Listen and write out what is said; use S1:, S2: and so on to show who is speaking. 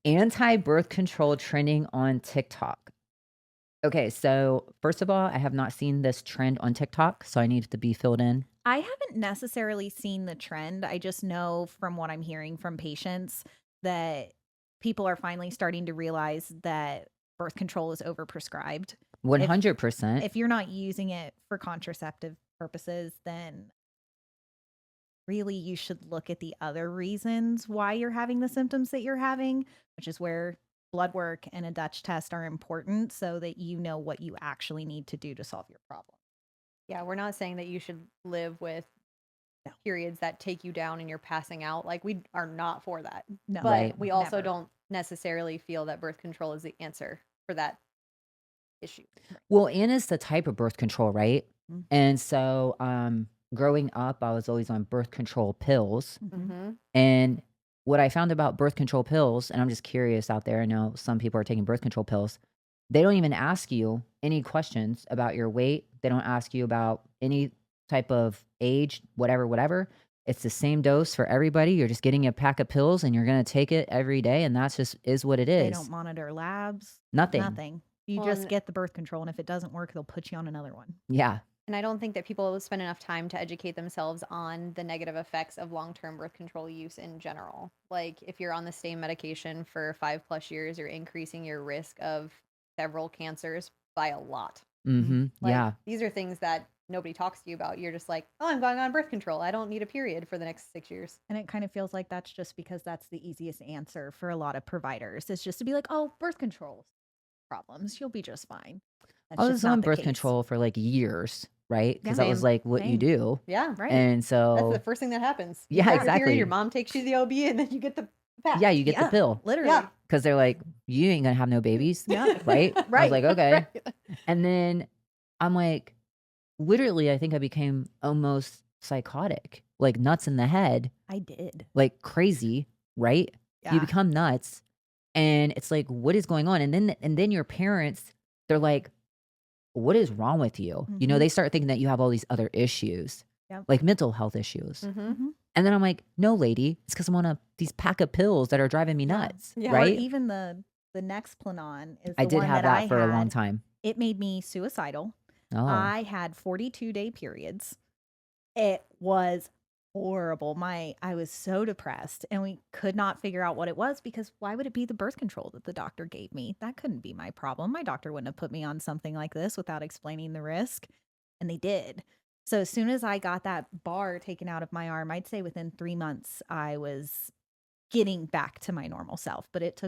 S1: Anti-birth control trending on TikTok. Okay, so first of all, I have not seen this trend on TikTok, so I need to be filled in.
S2: I haven't necessarily seen the trend. I just know from what I'm hearing from patients that people are finally starting to realize that birth control is overprescribed. If
S1: 100%.
S2: if you're not using it for contraceptive purposes, then really you should look at the other reasons why you're having the symptoms that you're having, which is where blood work and a Dutch test are important so that you know what you actually need to do to solve your problem.
S3: Yeah, we're not saying that you should live with
S2: No.
S3: periods that take you down and you're passing out. Like, we are not for that.
S2: No.
S1: Right.
S3: But we also
S2: Never.
S3: don't necessarily feel that birth control is the answer for that issue.
S2: Right.
S1: Well, and it's the type of birth control, right?
S2: Mhm.
S1: And so, growing up, I was always on birth control pills.
S2: Mhm.
S3: Mhm.
S1: And what I found about birth control pills, and I'm just curious out there, I know some people are taking birth control pills. They don't even ask you any questions about your weight. They don't ask you about any type of age, whatever, whatever. It's the same dose for everybody. You're just getting a pack of pills and you're going to take it every day. And that's just is what it
S2: They don't
S1: is.
S2: monitor labs,
S1: Nothing.
S2: nothing. You
S3: Well,
S2: just get the birth control, and if it doesn't work, they'll put you on another one.
S1: Yeah.
S3: and I don't think that people spend enough time to educate themselves on the negative effects of long-term birth control use in general. Like, if you're on the same medication for 5+ years, you're increasing your risk of several cancers by a lot.
S2: Mhm.
S1: Mm-hmm.
S3: Like,
S1: Yeah.
S3: these are things that nobody talks to you about. You're just like, "Oh, I'm going on birth control. I don't need a period for the next 6 years."
S2: And it kind of feels like that's just because that's the easiest answer for a lot of providers. It's just to be like, "Oh, birth control problems, you'll be just fine." That's
S1: I
S2: just
S1: was
S2: not
S1: on
S2: the
S1: birth
S2: case.
S1: control for like years, right? Because
S2: Yeah,
S1: that was
S3: Same.
S1: like what you
S2: same.
S1: do.
S3: Yeah.
S2: Right.
S1: And
S3: That's the
S1: so,
S3: first thing that happens. You
S1: yeah,
S3: start your period, your
S1: exactly.
S3: mom takes you to the OB, and then you get the
S1: Yeah,
S3: patch.
S1: you get the
S2: Yeah,
S1: pill
S2: literally.
S3: Yeah.
S1: because they're like, you ain't gonna have no babies,
S2: Yeah.
S1: right? I was
S2: Right.
S1: like, okay.
S3: Right.
S1: And then I'm like, literally, I think I became almost psychotic, like nuts in the head,
S2: I did.
S1: like crazy, right? You
S2: Yeah.
S1: become nuts. And it's like, what is going on? And then your parents, they're like, what is wrong with you? You know,
S2: Mhm.
S1: they start thinking that you have all these other issues,
S2: Yep.
S1: like mental health issues.
S3: Mhm.
S2: Mhm.
S1: And then I'm like, no, lady, it's because I'm on these pack of pills that are driving me
S2: Yeah.
S1: nuts,
S3: Yeah.
S2: Or
S1: right?
S2: even the Nexplanon is
S1: I
S2: the
S1: did
S2: one
S1: have
S2: that I
S1: that for a long
S2: had.
S1: time.
S2: It made me suicidal.
S1: Oh,
S2: I had 42-day periods. It was horrible. I was so depressed, and we could not figure out what it was because why would it be the birth control that the doctor gave me? That couldn't be my problem. My doctor wouldn't have put me on something like this without explaining the risk, and they did. So as soon as I got that bar taken out of my arm, I'd say within 3 months I was getting back to my normal self, but it took